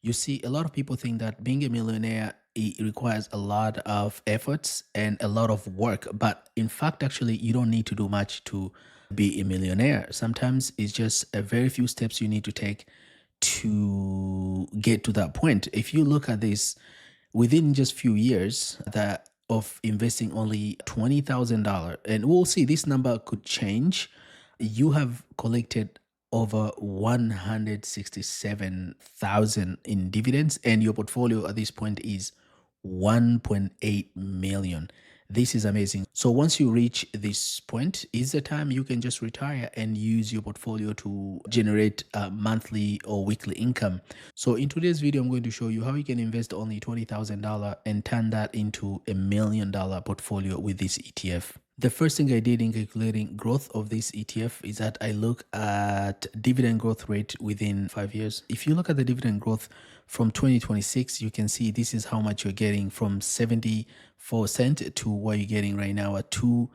You see, a lot of people think that being a millionaire it requires a lot of efforts and a lot of work, but in fact, actually, you don't need to do much to be a millionaire. Sometimes it's just a very few steps you need to take to get to that point. If you look at this, within just few years that of investing only $20,000, and we'll see this number could change, you have collected over 167,000 in dividends, and your portfolio at this point is 1.8 million. This is amazing. So once you reach this point, is the time you can just retire and use your portfolio to generate a monthly or weekly income. So in today's video, I'm going to show you how you can invest only $20,000 and turn that into $1 million portfolio with this ETF. The first thing I did in calculating growth of this ETF is that I look at dividend growth rate within 5 years. If you look at the dividend growth from 2026, you can see this is how much you're getting from 74 cents to what you're getting right now at 2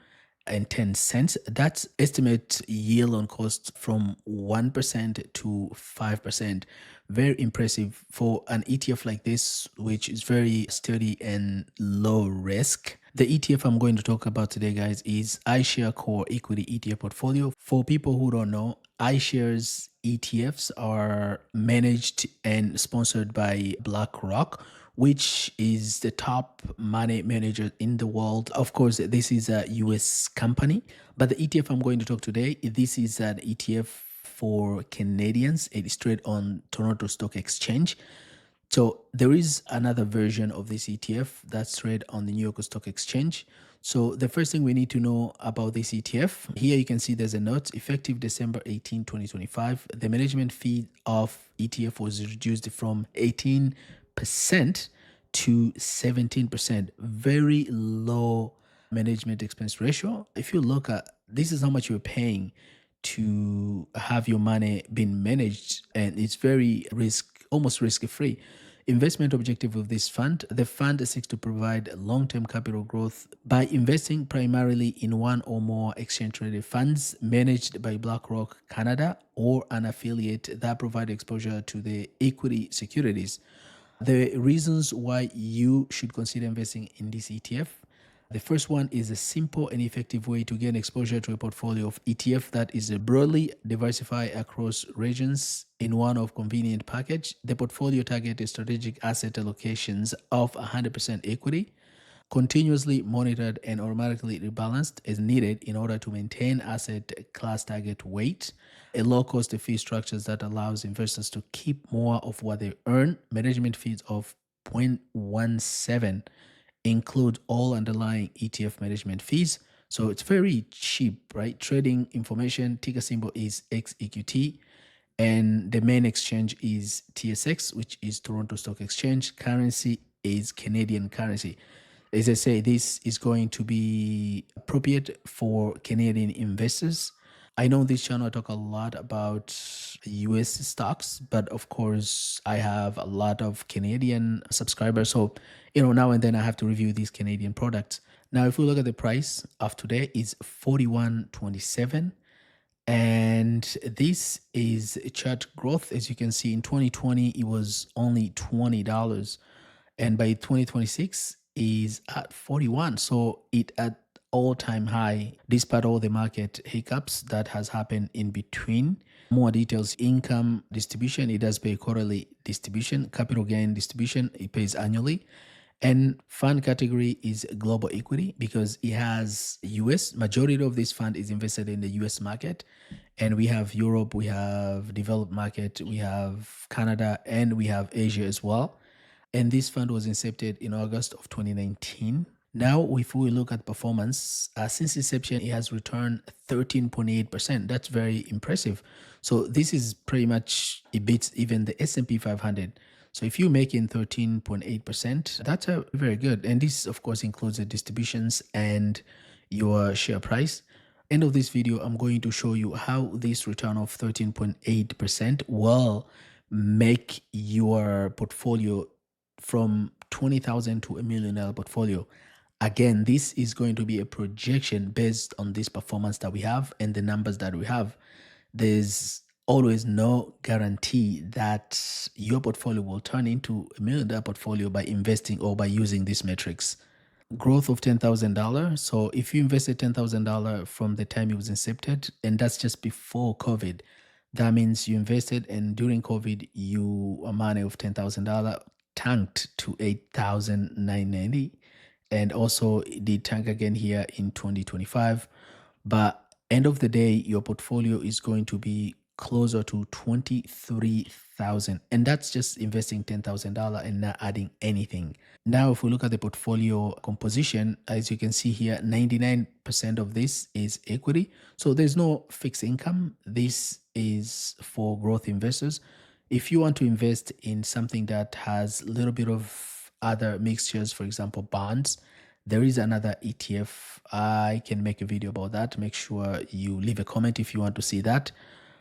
and 10 cents. That's estimate yield on cost from 1% to 5%. Very impressive for an ETF like this, which is very sturdy and low risk. The ETF I'm going to talk about today, guys, is iShares Core Equity ETF Portfolio. For people who don't know, iShares ETFs are managed and sponsored by BlackRock, which is the top money manager in the world. Of course, this is a US company, but the ETF I'm going to talk today, this is an ETF for Canadians. It is traded on Toronto Stock Exchange. So there is another version of this ETF that's traded on the New York Stock Exchange. So the first thing we need to know about this ETF, here you can see there's a note, effective December 18, 2025. The management fee of ETF was reduced from 18% to 17%. Very low management expense ratio. If you look at, this is how much you're paying to have your money being managed, and it's very almost risk-free. Investment objective of this fund, the fund seeks to provide long-term capital growth by investing primarily in one or more exchange-traded funds managed by BlackRock Canada or an affiliate that provide exposure to the equity securities. The reasons why you should consider investing in this ETF. The first one is a simple and effective way to gain exposure to a portfolio of ETF that is broadly diversified across regions in one of convenient package. The portfolio targets strategic asset allocations of 100% equity, continuously monitored and automatically rebalanced as needed in order to maintain asset class target weight, a low-cost fee structures that allows investors to keep more of what they earn, management fees of 0.17 include all underlying ETF management fees. So it's very cheap, right? Trading information, ticker symbol is XEQT, and the main exchange is TSX, which is Toronto Stock Exchange. Currency is Canadian currency. As I say, this is going to be appropriate for Canadian investors. I know this channel I talk a lot about US stocks, but of course I have a lot of Canadian subscribers. So, now and then I have to review these Canadian products. Now, if we look at the price of today, it's 41.27. And this is a chart growth. As you can see, in 2020, it was only $20. And by 2026 is at 41. So it at all-time high, despite all the market hiccups that has happened in between. More details, income distribution, it does pay quarterly distribution. Capital gain distribution, it pays annually. And fund category is global equity because it has US. Majority of this fund is invested in the US market. And we have Europe, we have developed market, we have Canada, and we have Asia as well. And this fund was incepted in August of 2019. Now, if we look at performance, since inception, it has returned 13.8%. That's very impressive. So this is pretty much, it beats even the S&P 500. So if you're making 13.8%, that's very good. And this, of course, includes the distributions and your share price. End of this video, I'm going to show you how this return of 13.8% will make your portfolio from 20,000 to $1 million portfolio. Again, this is going to be a projection based on this performance that we have and the numbers that we have. There's always no guarantee that your portfolio will turn into a $1 million portfolio by investing or by using these metrics. Growth of $10,000. So if you invested $10,000 from the time it was incepted, and that's just before COVID, that means you invested, and during COVID, a money of $10,000 tanked to $8,990, and also it did tank again here in 2025. But end of the day, your portfolio is going to be closer to 23,000, and that's just investing $10,000 and not adding anything. Now, if we look at the portfolio composition, as you can see here, 99% of this is equity. So there's no fixed income. This is for growth investors. If you want to invest in something that has a little bit of other mixtures, for example, bonds, there is another ETF. I can make a video about that. Make sure you leave a comment if you want to see that.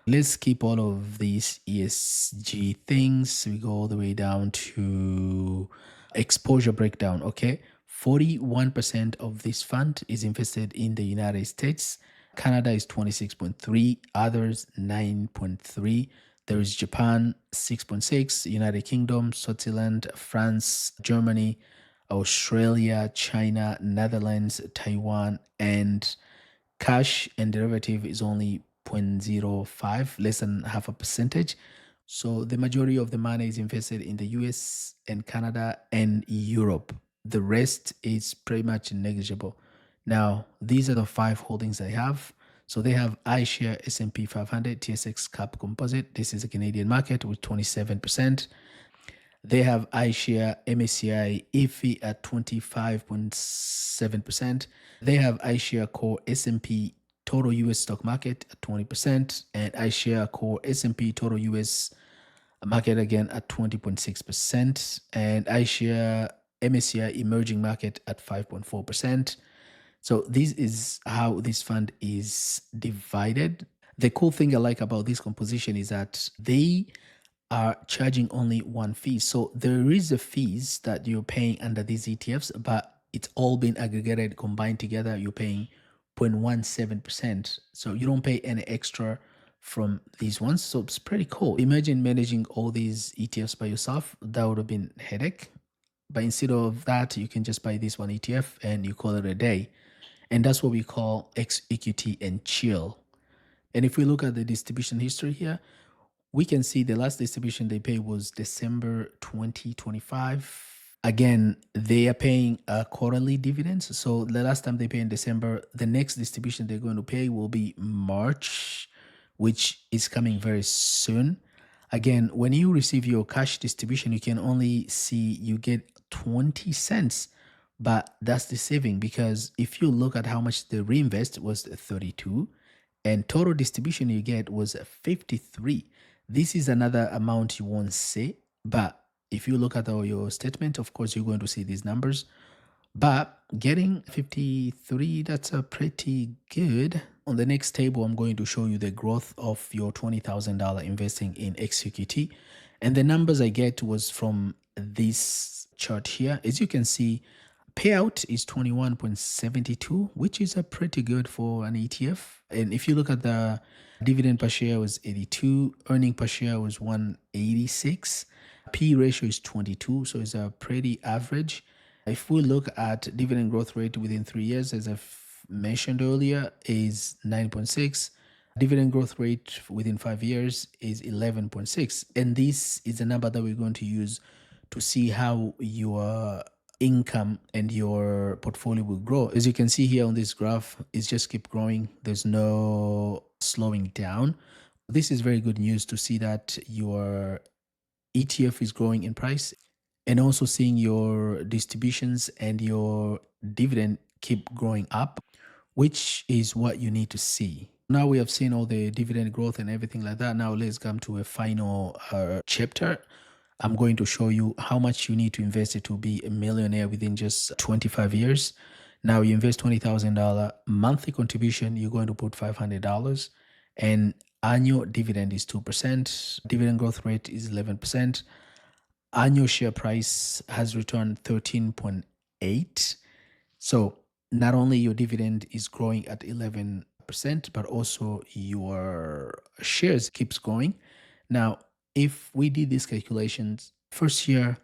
Let's skip all of these ESG things. We go all the way down to exposure breakdown. Okay. 41% of this fund is invested in the United States. Canada is 26.3, others 9.3. There is Japan 6.6, United Kingdom, Switzerland, France, Germany, Australia, China, Netherlands, Taiwan, and cash and derivative is only 0.05, less than half a percentage. So the majority of the money is invested in the US and Canada and Europe. The rest is pretty much negligible. Now, these are the 5 holdings they have. So they have iShares S&P 500 TSX Cap Composite. This is a Canadian market with 27%. They have iShares MSCI IFI at 25.7%. They have iShares Core S&P Total US Stock Market at 20%, and iShares Core S&P Total US Market again at 20.6%, and iShares MSCI Emerging Market at 5.4%. So this is how this fund is divided. The cool thing I like about this composition is that they are charging only one fee. So there is a fees that you're paying under these ETFs, but it's all been aggregated, combined together. You're paying 0.17%. So you don't pay any extra from these ones. So it's pretty cool. Imagine managing all these ETFs by yourself. That would have been a headache. But instead of that, you can just buy this one ETF and you call it a day. And that's what we call XEQT and Chill. And if we look at the distribution history here, we can see the last distribution they paid was December 2025. Again, they are paying quarterly dividends. So the last time they pay in December, the next distribution they're going to pay will be March, which is coming very soon. Again, when you receive your cash distribution, you can only see you get 20 cents, but that's the saving, because if you look at how much they reinvest was 32 and total distribution you get was 53. This is another amount you won't see, but if you look at your statement, of course, you're going to see these numbers. But getting 53, that's a pretty good. On the next table, I'm going to show you the growth of your $20,000 investing in XEQT. And the numbers I get was from this chart here. As you can see, payout is 21.72, which is a pretty good for an ETF. And if you look at the dividend per share was 82, earning per share was 186. P ratio is 22, so it's a pretty average. If we look at dividend growth rate within 3 years, as I've mentioned earlier, is 9.6. Dividend growth rate within 5 years is 11.6. And this is a number that we're going to use to see how your income and your portfolio will grow. As you can see here on this graph, it's just keep growing. There's no slowing down. This is very good news to see that your ETF is growing in price, and also seeing your distributions and your dividend keep growing up, which is what you need to see. Now we have seen all the dividend growth and everything like that. Now let's come to a final chapter. I'm going to show you how much you need to invest to be a millionaire within just 25 years. Now you invest $20,000 monthly contribution, you're going to put $500, and annual dividend is 2%. Dividend growth rate is 11%. Annual share price has returned 13.8. So not only your dividend is growing at 11%, 5%, but also your shares keeps growing. Now, if we did these calculations, first year,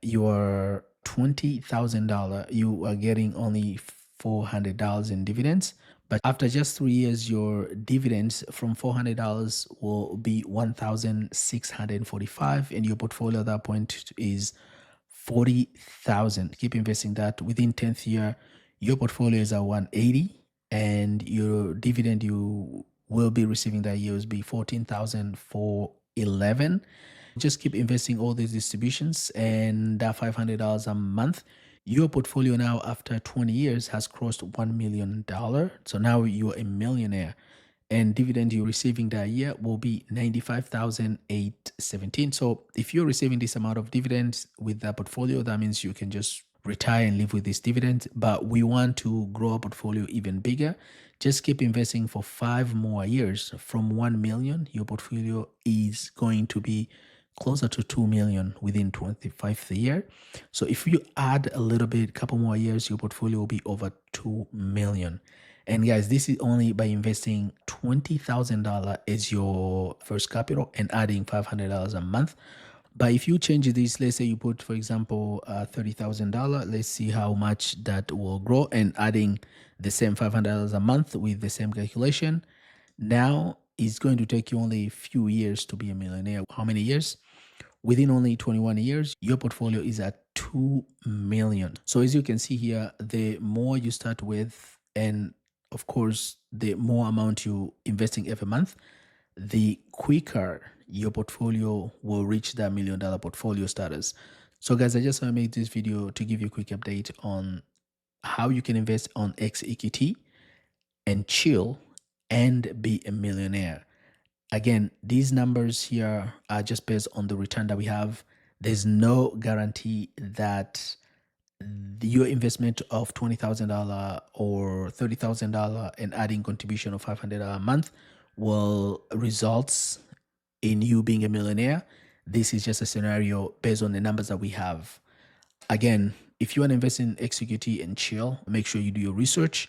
your $20,000, you are getting only $400 in dividends. But after just 3 years, your dividends from $400 will be $1,645, and your portfolio at that point is 40,000. Keep investing that. Within 10th year, your portfolio is at 180, and your dividend you will be receiving that year will be 14,411. Just keep investing all these distributions, and that $500 a month, your portfolio now after 20 years has crossed $1 million. So now you're a millionaire, and dividend you're receiving that year will be 95,817. So if you're receiving this amount of dividends with that portfolio, that means you can just retire and live with this dividend. But we want to grow our portfolio even bigger. Just keep investing for 5 more years. From 1 million, your portfolio is going to be closer to 2 million within 25th year. So if you add a little bit, couple more years, your portfolio will be over 2 million. And guys, this is only by investing $20,000 as your first capital and adding $500 a month. But if you change this, let's say you put, for example, $30,000, let's see how much that will grow, and adding the same $500 a month with the same calculation. Now it's going to take you only a few years to be a millionaire. How many years? Within only 21 years, your portfolio is at 2 million. So as you can see here, the more you start with, and of course, the more amount you investing every month, the quicker your portfolio will reach that $1 million portfolio status. So guys, I just want to make this video to give you a quick update on how you can invest on XEQT and chill and be a millionaire. Again, these numbers here are just based on the return that we have. There's no guarantee that your investment of $20,000 or $30,000 and adding contribution of $500 a month will result in you being a millionaire. This is just a scenario based on the numbers that we have. Again, if you want to invest in XEQT and chill, make sure you do your research.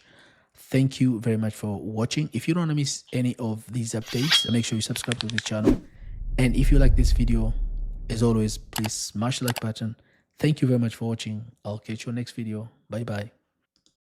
Thank you very much for watching. If you don't want to miss any of these updates, make sure you subscribe to this channel. And if you like this video, as always, please smash the like button. Thank you very much for watching. I'll catch you on next video. Bye bye.